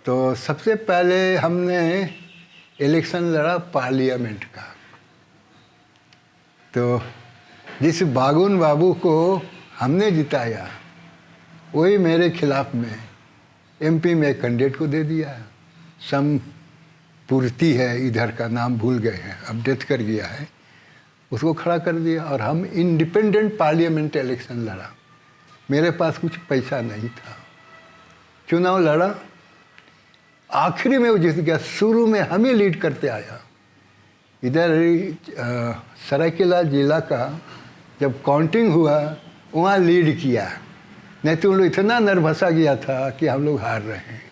तो सबसे पहले हमने इलेक्शन लड़ा पार्लियामेंट का। तो जिस बागुन बाबू को हमने जिताया वही मेरे खिलाफ में एमपी में कैंडिडेट को दे दिया। समपूर्ति है, इधर का नाम भूल गए हैं, अब डेथ कर गया है, उसको खड़ा कर दिया और हम इंडिपेंडेंट पार्लियामेंट इलेक्शन लड़ा। मेरे पास कुछ पैसा नहीं था, चुनाव लड़ा, आखिरी में वो जीत गया। शुरू में हम ही लीड करते आया। इधर सरायकेला जिला का जब काउंटिंग हुआ वहाँ लीड किया, नहीं तो उन लोग इतना नर्वसा गया था कि हम लोग हार रहे हैं,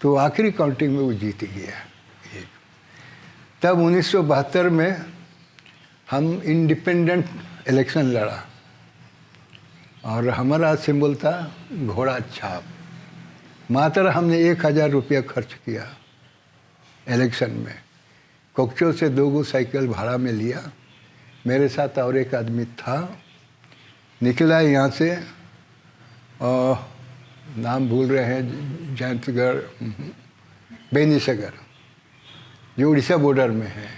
तो आखिरी काउंटिंग में वो जीत गया। तब 1972 में हम इंडिपेंडेंट इलेक्शन लड़ा और हमारा सिंबल था घोड़ा छाप। मात्र हमने 1000 रुपया खर्च किया इलेक्शन में। कोकचो से 2 साइकिल भाड़ा में लिया, मेरे साथ और एक आदमी था। निकला यहाँ से और नाम भूल रहे हैं, जयंतगढ़, बेनीसगर, जो उड़ीसा बॉर्डर में है।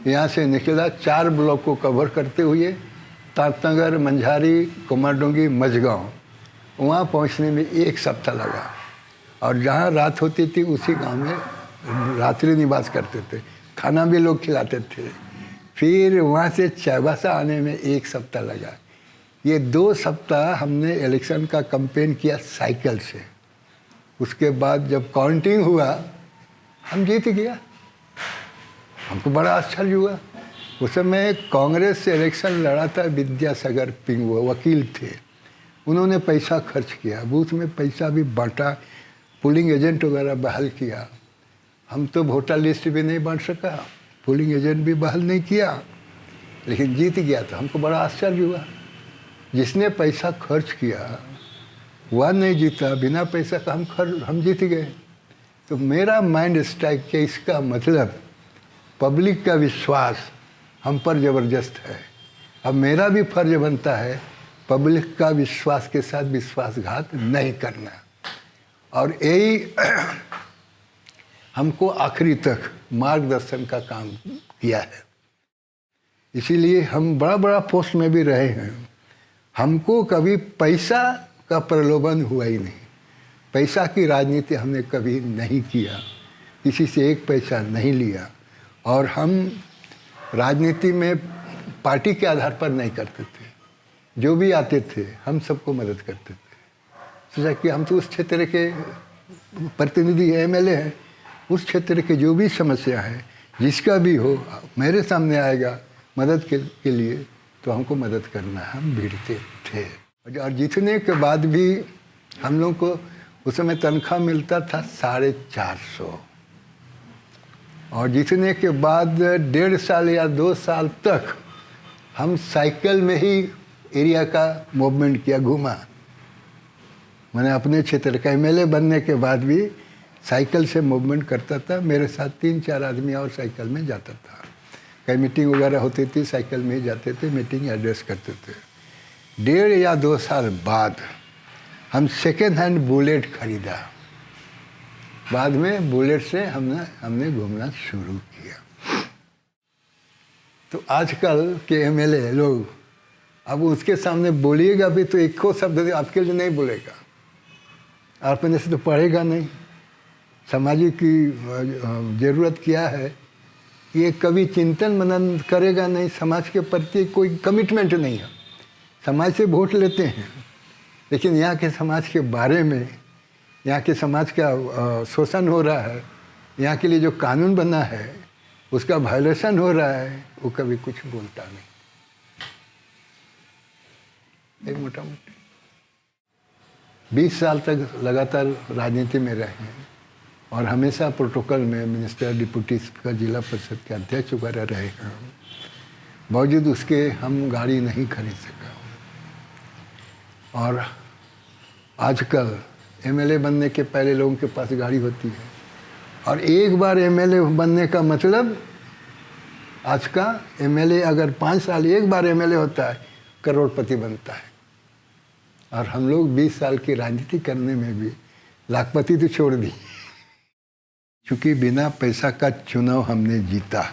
यहाँ से निकला 4 ब्लॉक को कवर करते हुए तांतनगर, मंझारी, कुमारडोंगी, मझगांव। वहाँ पहुँचने में 1 सप्ताह लगा और जहाँ रात होती थी उसी गांव में रात्रि निवास करते थे, खाना भी लोग खिलाते थे। फिर वहाँ से चाईबासा आने में 1 सप्ताह लगा। ये 2 सप्ताह हमने इलेक्शन का कैंपेन किया साइकिल से। उसके बाद जब काउंटिंग हुआ हम जीत गया। हमको बड़ा आश्चर्य हुआ। उस समय कांग्रेस से इलेक्शन लड़ा था विद्यासागर पिंग, वो वकील थे। उन्होंने पैसा खर्च किया, बूथ में पैसा भी बांटा, पोलिंग एजेंट वगैरह बहाल किया। हम तो वोटर लिस्ट भी नहीं बांट सका, पोलिंग एजेंट भी बहाल नहीं किया, लेकिन जीत गया। तो हमको बड़ा आश्चर्य हुआ, जिसने पैसा खर्च किया वह नहीं जीता, बिना पैसा का हम जीत गए। तो मेरा माइंड स्ट्राइक किया, इसका मतलब पब्लिक का विश्वास हम पर ज़बरदस्त है। अब मेरा भी फर्ज बनता है पब्लिक का विश्वास के साथ विश्वासघात नहीं करना, और यही हमको आखिरी तक मार्गदर्शन का काम किया है। इसीलिए हम बड़ा बड़ा पोस्ट में भी रहे हैं। हमको कभी पैसा का प्रलोभन हुआ ही नहीं। पैसा की राजनीति हमने कभी नहीं किया, किसी से 1 पैसा नहीं लिया। और हम राजनीति में पार्टी के आधार पर नहीं करते थे। जो भी आते थे हम सबको मदद करते थे। सोचा कि हम तो उस क्षेत्र के प्रतिनिधि एमएलए हैं, उस क्षेत्र के जो भी समस्या है, जिसका भी हो, मेरे सामने आएगा मदद के लिए, तो हमको मदद करना है। हम भिड़ते थे। और जीतने के बाद भी हम लोग को उस समय तनख्वाह मिलता था 450, और जीतने के बाद 1.5 साल या 2 साल तक हम साइकिल में ही एरिया का मूवमेंट किया, घूमा। मैंने अपने क्षेत्र का एमएलए बनने के बाद भी साइकिल से मूवमेंट करता था। मेरे साथ 3-4 आदमी और साइकिल में जाता था। कहीं मीटिंग वगैरह होती थी, साइकिल में ही जाते थे, मीटिंग एड्रेस करते थे। 1.5 या 2 साल बाद हम सेकेंड हैंड बुलेट खरीदा। बाद में बुलेट से हमने घूमना शुरू किया। तो आजकल के एमएलए लोग, अब उसके सामने बोलिएगा भी तो 1 शब्द आपके लिए नहीं बोलेगा, आप अपने से तो पढ़ेगा नहीं। सामाजिक की ज़रूरत क्या है, ये कभी चिंतन मनन करेगा नहीं। समाज के प्रति कोई कमिटमेंट नहीं है। समाज से वोट लेते हैं, लेकिन यहाँ के समाज के बारे में, यहाँ के समाज का शोषण हो रहा है, यहाँ के लिए जो कानून बना है उसका वायलेशन हो रहा है, वो कभी कुछ बोलता नहीं। एक मोटा मोटी 20 साल तक लगातार राजनीति में रहे हैं और हमेशा प्रोटोकॉल में मिनिस्टर, डिप्टी का, जिला परिषद के अध्यक्ष वगैरह रहे हैं। बावजूद उसके हम गाड़ी नहीं खरीद सका। और आजकल एमएलए बनने के पहले लोगों के पास गाड़ी होती है, और एक बार एमएलए बनने का मतलब, आज का एमएलए अगर 5 साल एक बार एमएलए होता है, करोड़पति बनता है। और हम लोग 20 साल की राजनीति करने में भी लाखपति तो छोड़ दी। क्योंकि बिना पैसा का चुनाव हमने जीता,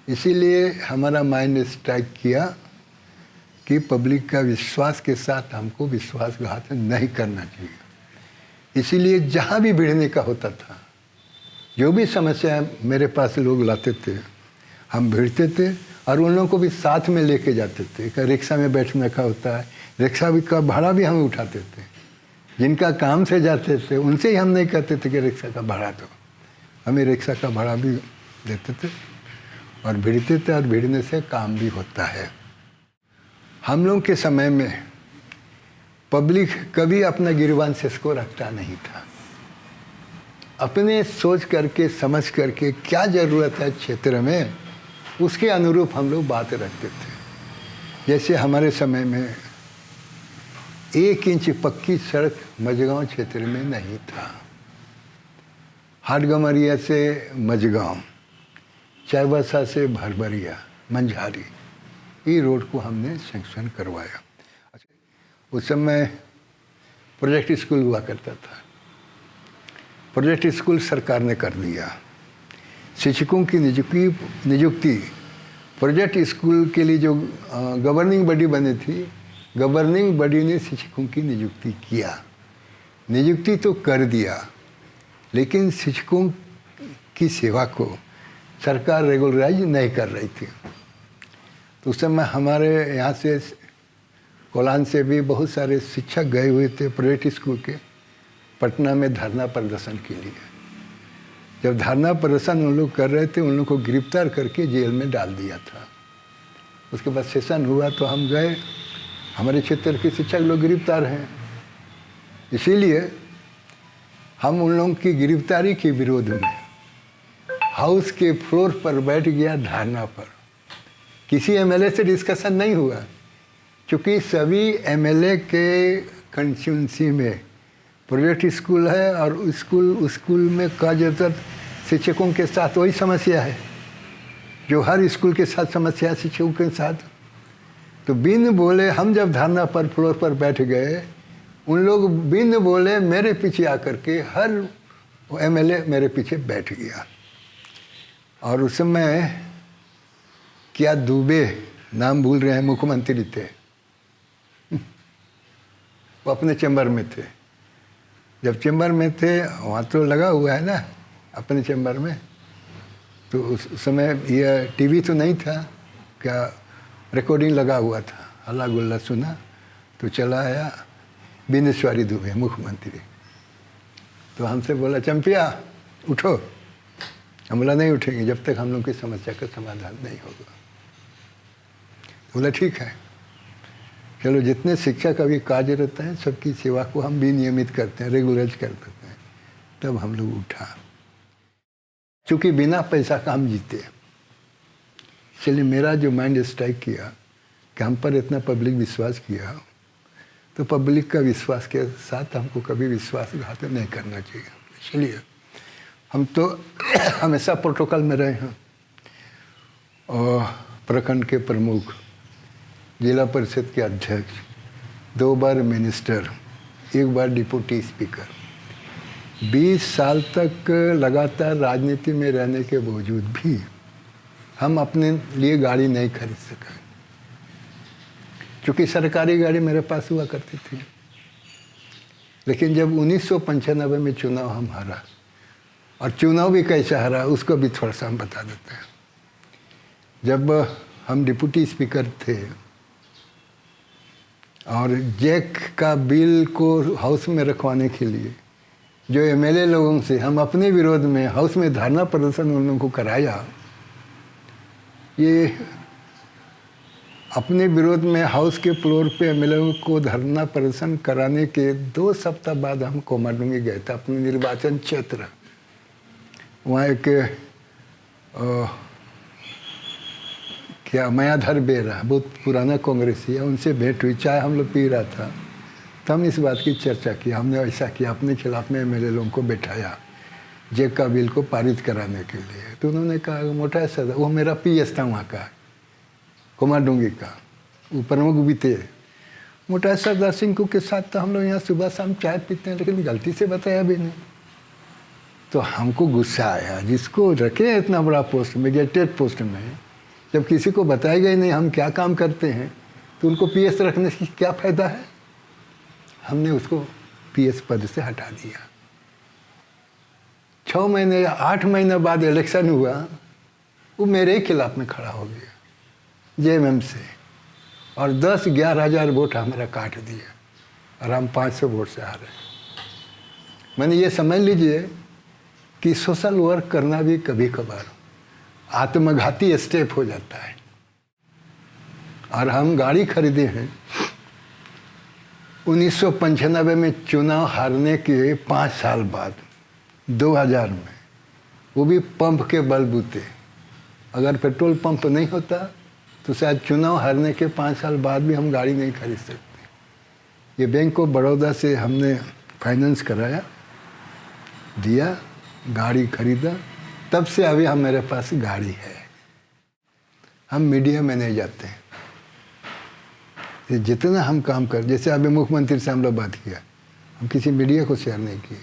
इसीलिए हमारा माइंड स्ट्राइक किया कि पब्लिक का विश्वास के साथ हमको विश्वासघात नहीं करना चाहिए। इसीलिए जहाँ भी भिड़ने का होता था, जो भी समस्या मेरे पास लोग लाते थे, हम भिड़ते थे और उन लोगों को भी साथ में लेके जाते थे। कि रिक्शा में बैठने का होता है, रिक्शा भी का भाड़ा भी हम उठाते थे। जिनका काम से जाते थे उनसे ही हम नहीं कहते थे कि रिक्शा का भाड़ा दो, हमें रिक्शा का भाड़ा भी देते थे और भिड़ते थे, और भिड़ने से काम भी होता है। हम लोग के समय में पब्लिक कभी अपना गिरबान सेस को रखता नहीं था। अपने सोच करके समझ करके क्या ज़रूरत है क्षेत्र में, उसके अनुरूप हम लोग बात रखते थे। जैसे हमारे समय में 1 इंच पक्की सड़क मझगांव क्षेत्र में नहीं था। हाटगमरिया से मझगांव, चाईबासा से भरभरिया, मंझारी, ये रोड को हमने सैंक्शन करवाया। उस समय प्रोजेक्ट स्कूल हुआ करता था, प्रोजेक्ट स्कूल सरकार ने कर दिया। शिक्षकों की नियुक्ति प्रोजेक्ट स्कूल के लिए जो गवर्निंग बॉडी बनी थी, गवर्निंग बॉडी ने शिक्षकों की नियुक्ति किया। नियुक्ति तो कर दिया, लेकिन शिक्षकों की सेवा को सरकार रेगुलराइज नहीं कर रही थी। तो उस समय हमारे यहाँ से कोलान से भी बहुत सारे शिक्षक गए हुए थे प्रोजेक्ट स्कूल के, पटना में धरना प्रदर्शन के लिए। जब धरना प्रदर्शन उन लोग कर रहे थे, उन लोग को गिरफ्तार करके जेल में डाल दिया था। उसके बाद सेशन हुआ तो हम गए, हमारे क्षेत्र के शिक्षक लोग गिरफ्तार हैं, इसीलिए हम उन लोगों की गिरफ्तारी के विरोध में हाउस के फ्लोर पर बैठ गया धरना पर। किसी एमएलए से डिस्कशन नहीं हुआ, क्योंकि सभी एमएलए के कंस्टिट्यूंसी में प्रोजेक्ट स्कूल है और स्कूल में का ज़्यादातर शिक्षकों के साथ वही समस्या है जो हर स्कूल के साथ समस्या है शिक्षकों के साथ। तो बिन बोले हम जब धरना पर फ्लोर पर बैठ गए, उन लोग बिन बोले मेरे पीछे आकर के हर एमएलए मेरे पीछे बैठ गया। और उस समय क्या दुबे, नाम भूल रहे हैं, मुख्यमंत्री थे, वो अपने चैम्बर में थे। जब चैम्बर में थे, वहाँ तो लगा हुआ है ना अपने चैम्बर में, तो उस समय यह टीवी तो नहीं था, क्या रिकॉर्डिंग लगा हुआ था, हल्ला गुल्ला सुना तो चला आया बिनेश्वरी दुबे मुख्यमंत्री। तो हमसे बोला चंपिया उठो। हम बोला नहीं उठेंगे जब तक हम लोग की समस्या का समाधान नहीं होगा। बोला ठीक है, चलो जितने शिक्षक अभी कार्यरत हैं सबकी सेवा को हम भी नियमित करते हैं, रेगुलराइज कर देते हैं। तब हम लोग उठा, क्योंकि बिना पैसा का हम जीते। इसलिए मेरा जो माइंड स्ट्राइक किया कि हम पर इतना पब्लिक विश्वास किया, तो पब्लिक का विश्वास के साथ हमको कभी विश्वासघात नहीं करना चाहिए। इसलिए हम तो हमेशा प्रोटोकॉल में रहे हैं। और प्रखंड के प्रमुख, जिला परिषद के अध्यक्ष, 2 बार मिनिस्टर, 1 बार डिप्टी स्पीकर, 20 साल तक लगातार राजनीति में रहने के बावजूद भी हम अपने लिए गाड़ी नहीं खरीद सके, क्योंकि सरकारी गाड़ी मेरे पास हुआ करती थी। लेकिन जब 1995 में चुनाव हम हारा, और चुनाव भी कैसे हारा उसको भी थोड़ा सा हम बता देते हैं। जब हम डिप्टी स्पीकर थे और जैक का बिल को हाउस में रखवाने के लिए जो एमएलए लोगों से हम अपने विरोध में हाउस में धरना प्रदर्शन उन लोगों को कराया, ये अपने विरोध में हाउस के फ्लोर पे एमएलए को धरना प्रदर्शन कराने के 2 सप्ताह बाद हम कोमाडुंगी गए थे, अपने निर्वाचन क्षेत्र। वहाँ एक क्या मायाधर बेरा, बहुत पुराना कांग्रेसी है, उनसे भेंट हुई, चाय हम लोग पी रहा था, तो हम इस बात की चर्चा की। हमने ऐसा किया, अपने खिलाफ में एमएलए लोगों को बैठाया जेक का बिल को पारित कराने के लिए। तो उन्होंने कहा मोटा सरदार, वो मेरा पीएस था वहाँ का, कोमाडुंगी का, वो प्रमुख भी थे। मोटा सरदार सिंह को के साथ तो हम लोग यहाँ सुबह शाम चाय पीते हैं, लेकिन गलती से बताया भी नहीं। तो हमको गुस्सा आया, जिसको रखे इतना बड़ा पोस्ट में, गेटेड पोस्ट में, जब किसी को बताएगा ही नहीं हम क्या काम करते हैं, तो उनको पीएस रखने से क्या फ़ायदा है। हमने उसको पीएस पद से हटा दिया। 6 महीने या 8 महीने बाद इलेक्शन हुआ, वो मेरे ही खिलाफ में खड़ा हो गया जेएमएम से, और 10-11 हज़ार वोट हमारा काट दिया, और हम 500 वोट से हारे। मैंने ये समझ लीजिए कि सोशल वर्क करना भी कभी कभार आत्मघाती स्टेप हो जाता है। और हम गाड़ी खरीदे हैं 1995 में, चुनाव हारने के 5 साल बाद 2000 में, वो भी पंप के बलबूते। अगर पेट्रोल पंप नहीं होता तो शायद चुनाव हारने के 5 साल बाद भी हम गाड़ी नहीं खरीद सकते। ये बैंक ऑफ बड़ौदा से हमने फाइनेंस कराया, दिया, गाड़ी खरीदा, तब से अभी हम मेरे पास गाड़ी है। हम मीडिया में नहीं जाते हैं। जितना हम काम कर, जैसे अभी मुख्यमंत्री से हम लोग बात किया, हम किसी मीडिया को शेयर नहीं किए।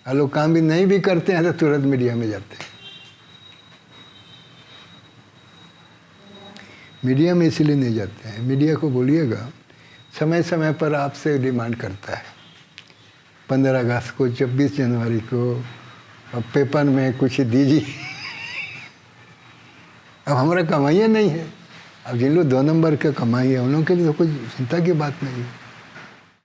और लोग काम भी नहीं भी करते हैं तो तुरंत मीडिया में जाते हैं। मीडिया में इसीलिए नहीं जाते हैं, मीडिया को बोलिएगा समय समय पर आपसे डिमांड करता है, 15 अगस्त को, 26 जनवरी को, अब पेपर में कुछ दीजिए। अब हमारा कमाइए नहीं है। अब जिन लोग 2 नंबर का कमाई है उन लोगों के लिए तो कोई चिंता की बात नहीं है।